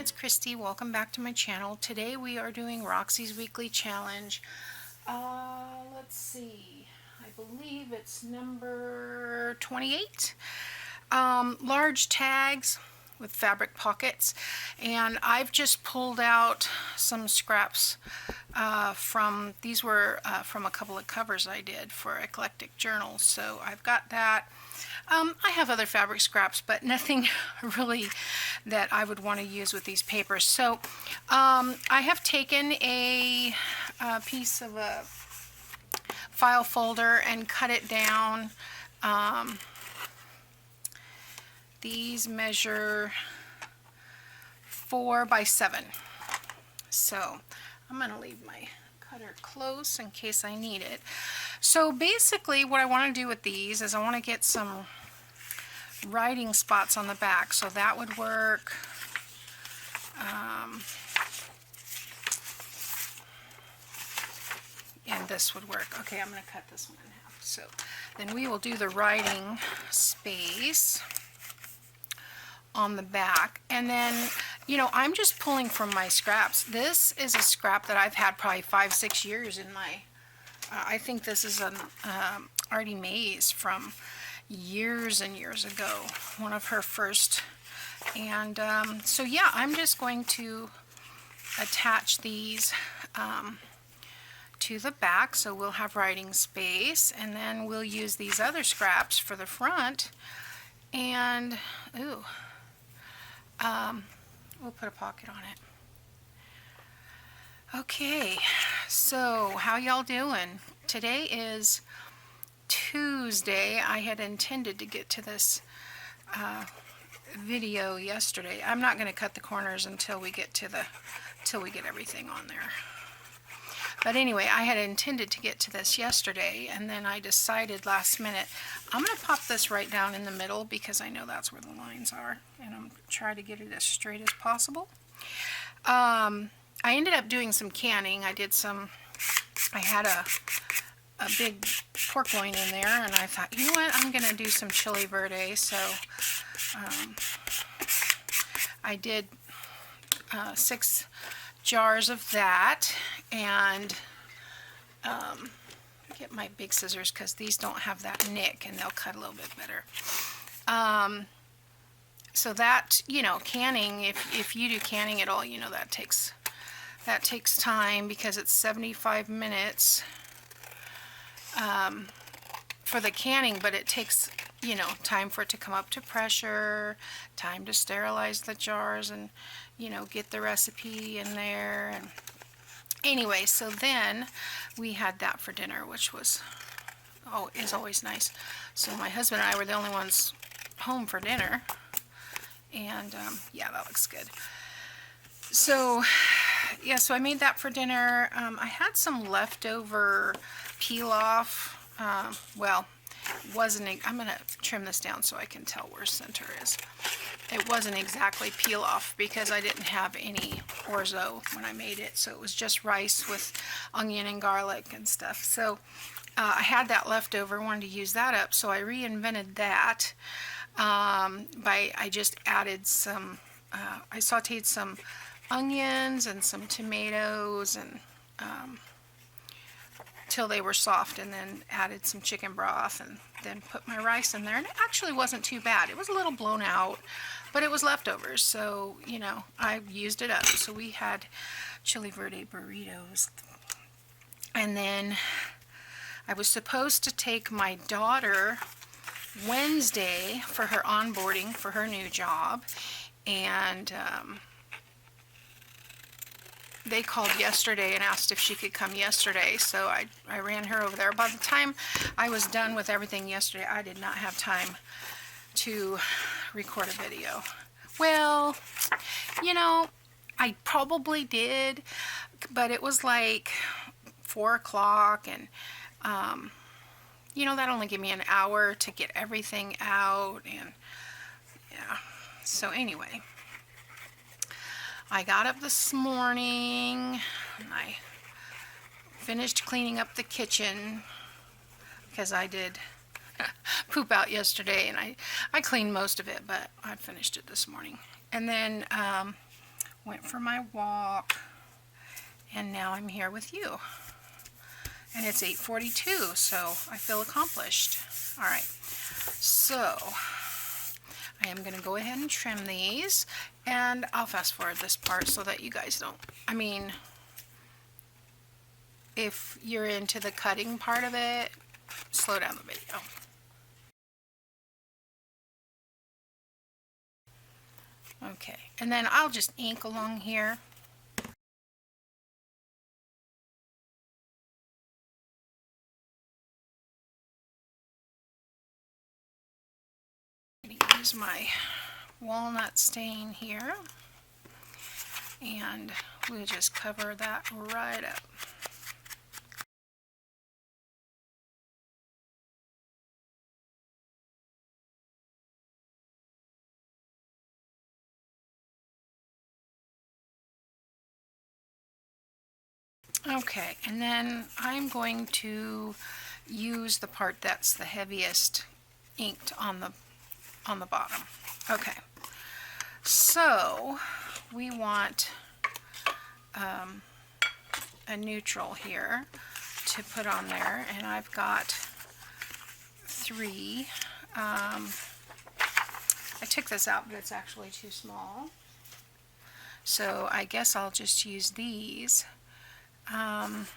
it's Kristi. Welcome back to my channel. Today we are doing Roxy's weekly challenge. Let's see. I believe it's number 28. Large tags with fabric pockets, and I've just pulled out some scraps from these were from a couple of covers I did for eclectic journals, so I've got that. I have other fabric scraps, but nothing really that I would want to use with these papers. So I have taken a piece of a file folder and cut it down. These measure 4 by 7. So I'm going to leave my cutter close in case I need it. So basically what I want to do with these is I want to get some writing spots on the back. So that would work. And this would work. Okay, I'm going to cut this one in half. So then we will do the writing space on the back, and then I'm just pulling from my scraps. This is a scrap that I've had probably 5-6 years in my I think this is an Artie Mays from years and years ago, one of her first. And so yeah, I'm just going to attach these to the back, so we'll have writing space, and then we'll use these other scraps for the front, and we'll put a pocket on it. Okay, so how y'all doing? Today is Tuesday. I had intended to get to this video yesterday. I'm not going to cut the corners until we get everything on there. But anyway, I had intended to get to this yesterday, and then I decided last minute I'm going to pop this right down in the middle because I know that's where the lines are, and I'm going to try to get it as straight as possible. I ended up doing some canning. I had a big pork loin in there, and I thought, you know what, I'm going to do some chili verde. So I did 6 jars of that, and get my big scissors because these don't have that nick and they'll cut a little bit better. So that, canning, if you do canning at all, that takes time because it's 75 minutes for the canning, but it takes time for it to come up to pressure, time to sterilize the jars, and get the recipe in there. And anyway, so then we had that for dinner, which is always nice. So my husband and I were the only ones home for dinner, and yeah, that looks good. So yeah, so I made that for dinner. I had some leftover peel off. Well, I'm going to trim this down so I can tell where center is. It wasn't exactly peel off because I didn't have any orzo when I made it, so it was just rice with onion and garlic and stuff. So I had that left over, wanted to use that up, so I reinvented that. I just added some, I sauteed some onions and some tomatoes and till they were soft, and then added some chicken broth, and then put my rice in there, and it actually wasn't too bad. It was a little blown out, but it was leftovers, so I used it up. So we had chili verde burritos, and then I was supposed to take my daughter Wednesday for her onboarding for her new job, and they called yesterday and asked if she could come yesterday, so I ran her over there. By the time I was done with everything yesterday, I did not have time to record a video. Well, I probably did, but it was like 4 o'clock, and that only gave me an hour to get everything out, and yeah. So anyway, I got up this morning and I finished cleaning up the kitchen because I did poop out yesterday, and I cleaned most of it, but I finished it this morning. And then went for my walk, and now I'm here with you. And it's 8:42, so I feel accomplished. All right, so I am going to go ahead and trim these, and I'll fast forward this part so that you guys don't, I mean, if you're into the cutting part of it, slow down the video. Okay, and then I'll just ink along here. I'm going to use my walnut stain here, and we'll just cover that right up. Okay, and then I'm going to use the part that's the heaviest inked on the bottom. Okay, so we want a neutral here to put on there, and I've got 3. I took this out, but it's actually too small, so I guess I'll just use these. I'm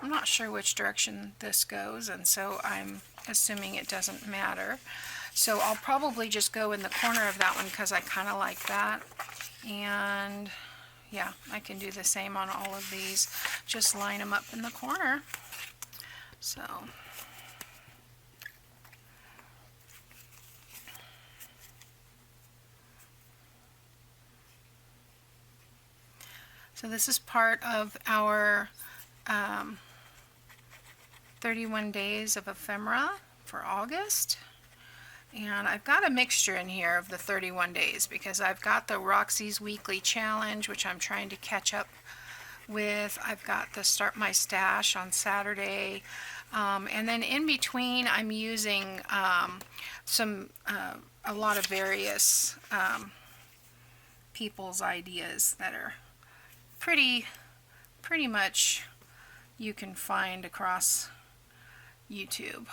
not sure which direction this goes, and so I'm assuming it doesn't matter. So I'll probably just go in the corner of that one because I kind of like that. And yeah, I can do the same on all of these. Just line them up in the corner. So this is part of our 31 days of ephemera for August. And I've got a mixture in here of the 31 days because I've got the Roxy's weekly challenge, which I'm trying to catch up with. I've got the Start My Stash on Saturday. And then in between, I'm using a lot of various people's ideas that are pretty much you can find across YouTube.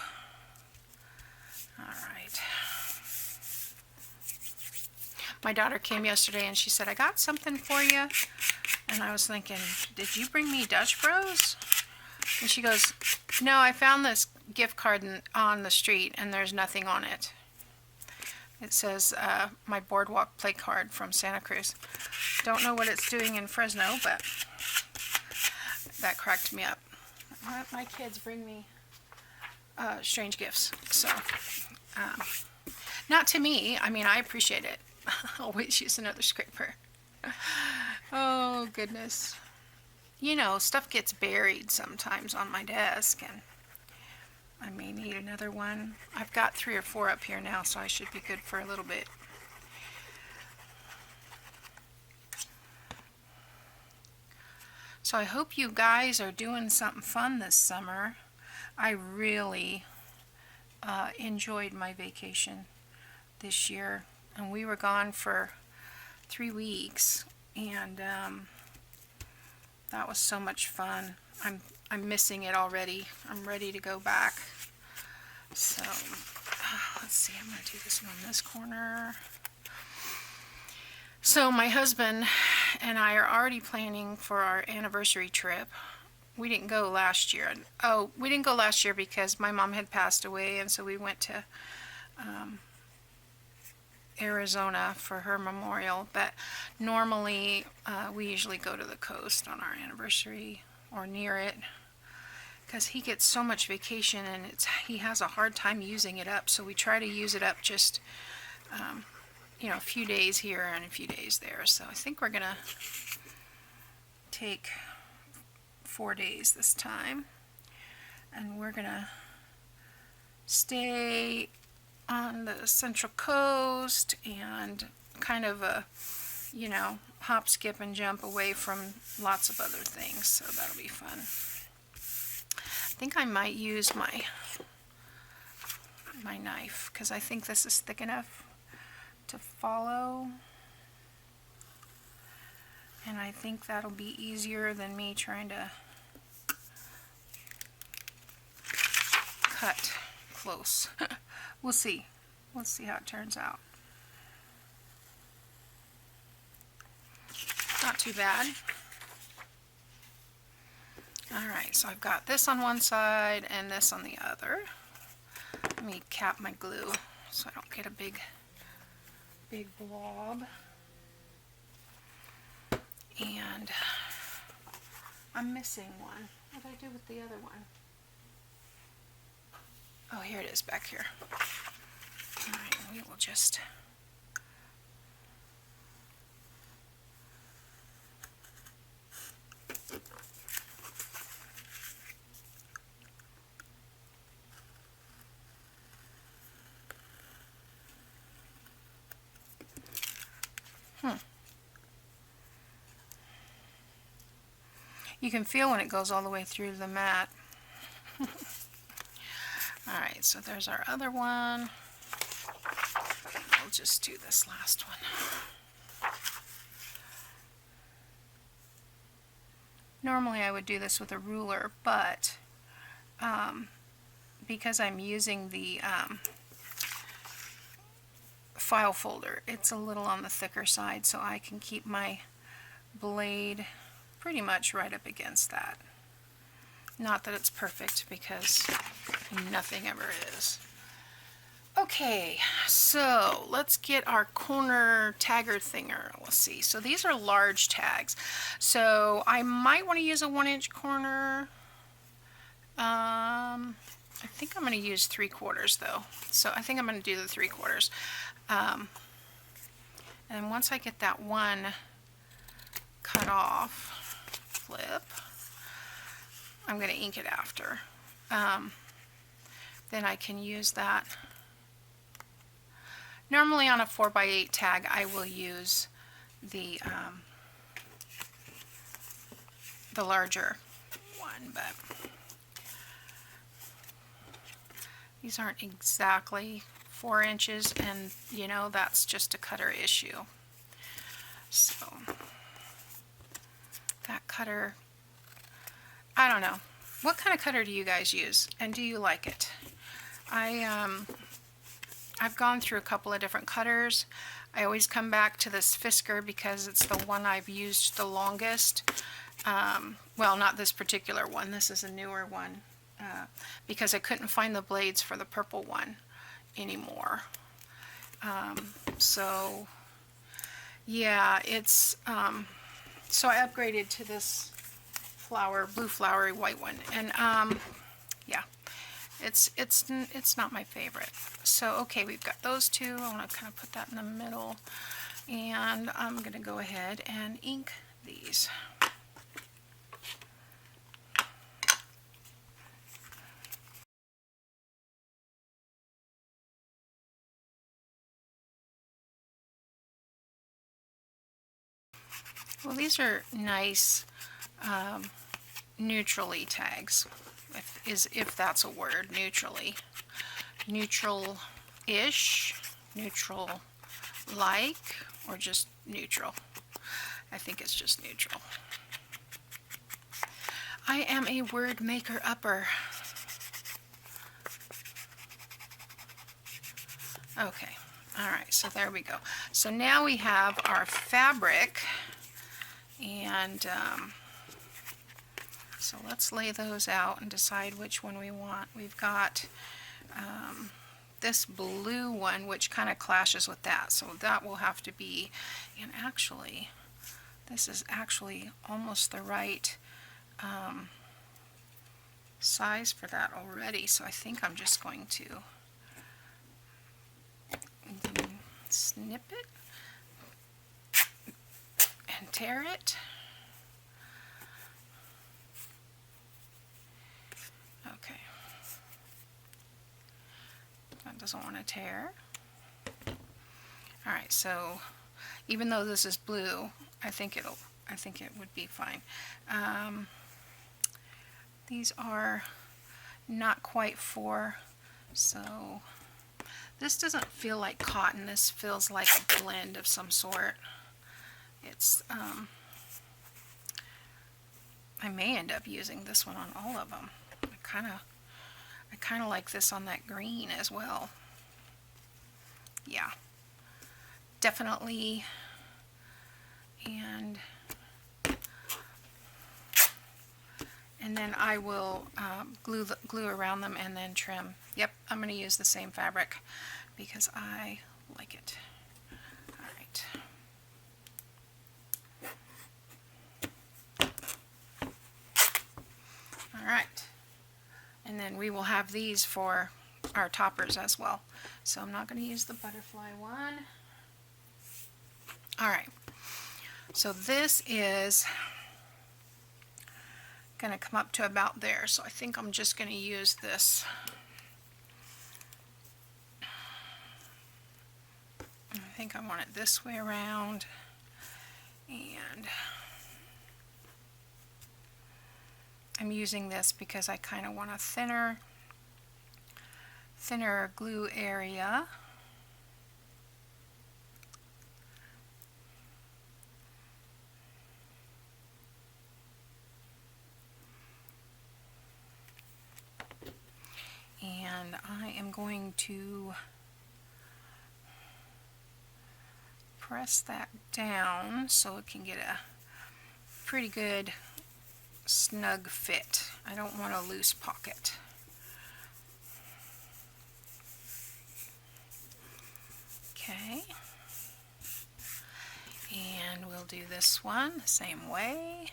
All right. My daughter came yesterday and she said, "I got something for you." And I was thinking, "Did you bring me Dutch Bros?" And she goes, "No, I found this gift card on the street and there's nothing on it." It says my boardwalk play card from Santa Cruz. Don't know what it's doing in Fresno, but that cracked me up. My kids bring me strange gifts, so not to me. I mean, I appreciate it. Always use another scraper. Oh goodness, you know, stuff gets buried sometimes on my desk, and I may need another one. I've got 3 or 4 up here now, so I should be good for a little bit. So I hope you guys are doing something fun this summer. I really enjoyed my vacation this year, and we were gone for 3 weeks, and that was so much fun. I'm missing it already. I'm ready to go back. So let's see, I'm going to do this one in this corner. So my husband and I are already planning for our anniversary trip. We didn't go last year. Oh, we didn't go last year because my mom had passed away, and so we went to Arizona for her memorial. But normally we usually go to the coast on our anniversary or near it, because he gets so much vacation and he has a hard time using it up. So we try to use it up just you know, a few days here and a few days there. So I think we're gonna take 4 days this time, and we're gonna stay on the Central Coast and kind of a, you know, hop, skip, and jump away from lots of other things. So that'll be fun. I think I might use my knife because I think this is thick enough to follow. And I think that'll be easier than me trying to cut close. We'll see. Let's see how it turns out. Not too bad. Alright, so I've got this on one side and this on the other. Let me cap my glue so I don't get a big blob. And I'm missing one. What did I do with the other one? Oh, here it is back here. Alright, we will just... You can feel when it goes all the way through the mat. Alright, so there's our other one. We'll just do this last one. Normally I would do this with a ruler, but because I'm using the file folder, it's a little on the thicker side, so I can keep my blade pretty much right up against that. Not that it's perfect, because nothing ever is. Okay, so let's get our corner tagger thinger. Let's see. So these are large tags. So I might want to use a 1-inch corner. I think I'm going to use 3/4 though. So I think I'm going to do the 3/4. And once I get that one cut off, flip, I'm going to ink it after. Then I can use that. Normally on a 4x8 tag I will use the larger one, but these aren't exactly 4 inches, and you know, that's just a cutter issue. So that cutter, I don't know. What kind of cutter do you guys use, and do you like it? I've gone through a couple of different cutters. I always come back to this Fiskars because it's the one I've used the longest. Well, not this particular one. This is a newer one because I couldn't find the blades for the purple one anymore. So yeah, it's so I upgraded to this blue flowery white one, and yeah, it's not my favorite. So okay, we've got those two. I want to kind of put that in the middle, and I'm going to go ahead and ink these. Well, these are nice neutrally tags, if that's a word, neutrally. Neutral-ish, neutral-like, or just neutral. I think it's just neutral. I am a word maker upper. Okay, alright, so there we go. So now we have our fabric, and so let's lay those out and decide which one we want. We've got this blue one, which kind of clashes with that, so that will have to be, and actually this is actually almost the right size for that already, so I think I'm just going to snip it and tear it. Okay. That doesn't want to tear. Alright, so even though this is blue, I think it would be fine. These are not quite 4, so this doesn't feel like cotton. This feels like a blend of some sort. It's I may end up using this one on all of them. I kind of like this on that green as well. Yeah, definitely. And then I will glue around them and then trim. Yep, I'm going to use the same fabric because I like it. Alright. Alright. And then we will have these for our toppers as well. So I'm not going to use the butterfly one. Alright. So this is going to come up to about there, so I think I'm just going to use this. I think I want it this way around, and I'm using this because I kind of want a thinner glue area. And I am going to press that down so it can get a pretty good snug fit. I don't want a loose pocket. Okay. And we'll do this one the same way.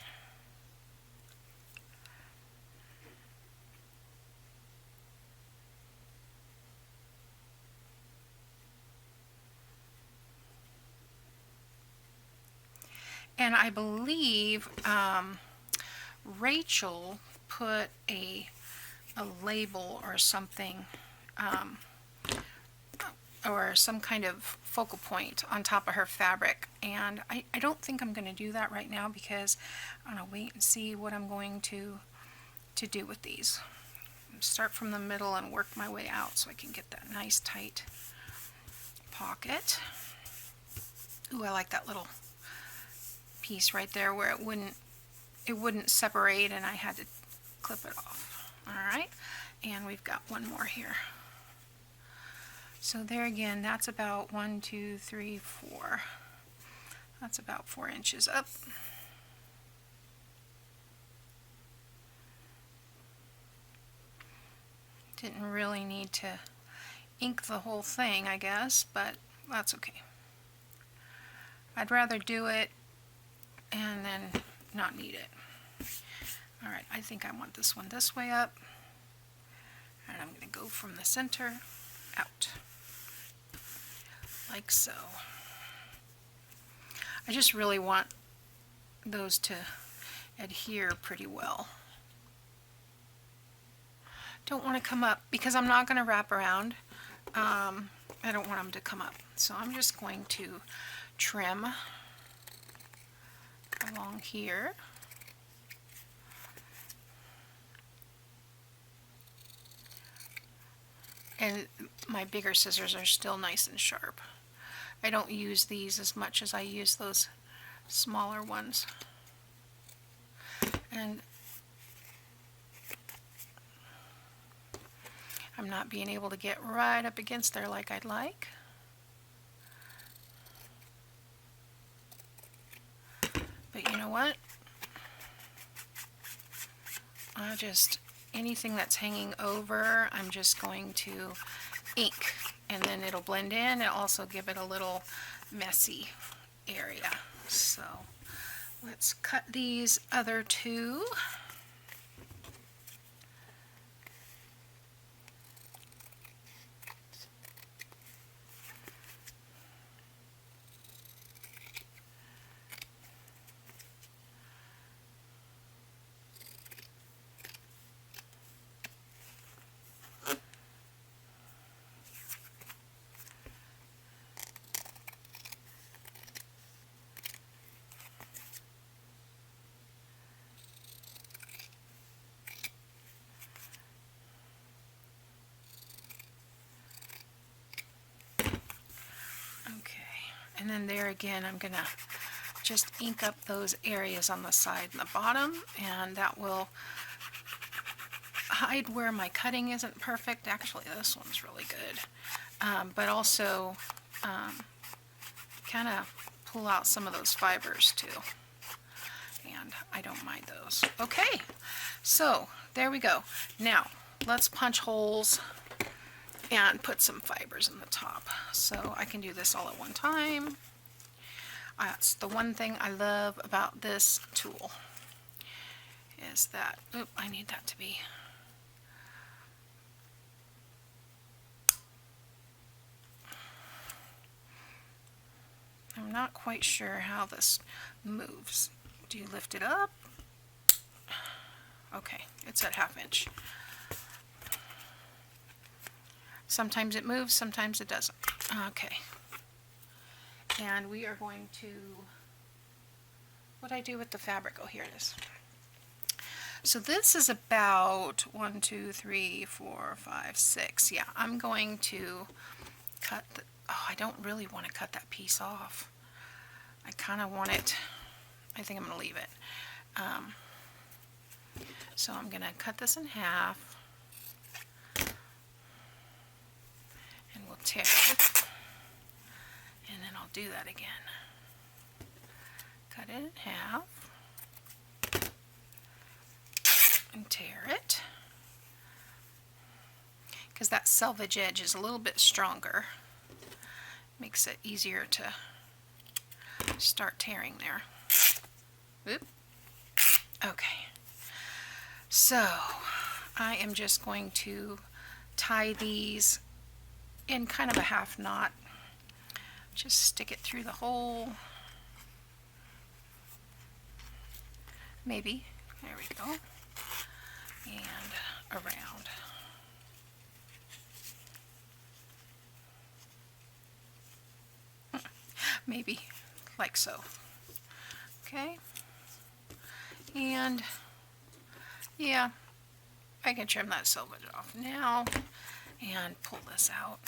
And I believe Rachel put a label or something, or some kind of focal point on top of her fabric, and I don't think I'm going to do that right now because I'm going to wait and see what I'm going to do with these. Start from the middle and work my way out so I can get that nice tight pocket. Ooh, I like that little piece right there where it wouldn't separate and I had to clip it off. Alright, and we've got one more here. So there again, that's about 1, 2, 3, 4. That's about 4 inches up. Didn't really need to ink the whole thing, I guess, but that's okay. I'd rather do it and then not need it. Alright, I think I want this one this way up, and I'm going to go from the center out, like so. I just really want those to adhere pretty well. Don't want to come up because I'm not going to wrap around. I don't want them to come up, so I'm just going to trim along here. And my bigger scissors are still nice and sharp. I don't use these as much as I use those smaller ones. And I'm not being able to get right up against there like I'd like. But you know what? Anything that's hanging over, I'm just going to ink, and then it'll blend in and also give it a little messy area. So let's cut these other two. And then there again, I'm going to just ink up those areas on the side and the bottom, and that will hide where my cutting isn't perfect. Actually, this one's really good, but also kind of pull out some of those fibers too, and I don't mind those. Okay, so there we go. Now let's punch holes and put some fibers in the top, so I can do this all at one time. That's the one thing I love about this tool, is that, oop, I need that to be, I'm not quite sure how this moves. Do you lift it up? Okay, it's at 1/2 inch. Sometimes it moves, sometimes it doesn't. Okay. And we are going to, what I do with the fabric, oh, here it is. So this is about 1, 2, 3, 4, 5, 6. Yeah, I'm going to cut the, oh, I don't really want to cut that piece off. I kind of want it, I think I'm going to leave it. So I'm going to cut this in half, and we'll tear it, and then I'll do that again. Cut it in half, and tear it, because that selvage edge is a little bit stronger. Makes it easier to start tearing there. Oop. Okay, so I am just going to tie these in kind of a half knot. Just stick it through the hole. Maybe. There we go. And around. Maybe like so. Okay. And yeah, I can trim that selvage off now and pull this out.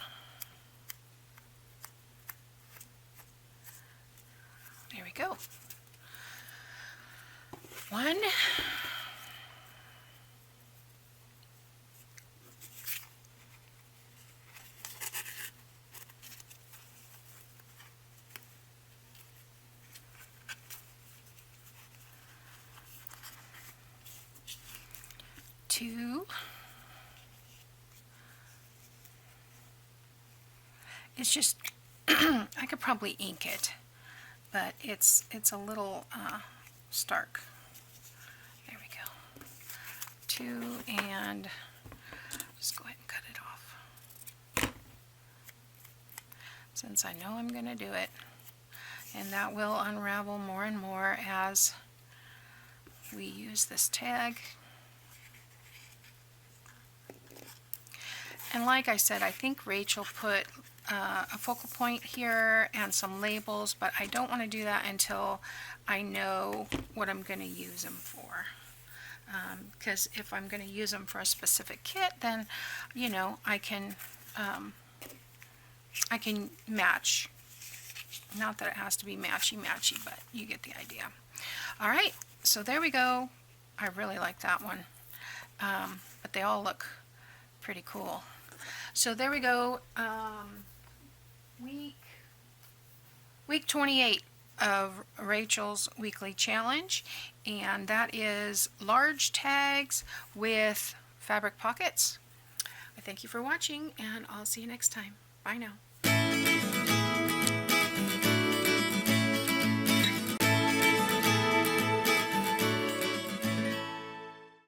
There we go. 1. 2. It's just, I could probably ink it, but it's a little stark. There we go. 2, and just go ahead and cut it off, since I know I'm going to do it, and that will unravel more and more as we use this tag. And like I said, I think Rachel put a focal point here and some labels, but I don't want to do that until I know what I'm going to use them for. Because if I'm going to use them for a specific kit, then, you know, I can match. Not that it has to be matchy-matchy, but you get the idea. All right, so there we go. I really like that one. But they all look pretty cool. So there we go. Week 28 of Rachel's weekly challenge, and that is large tags with fabric pockets. I thank you for watching, and I'll see you next time. Bye now.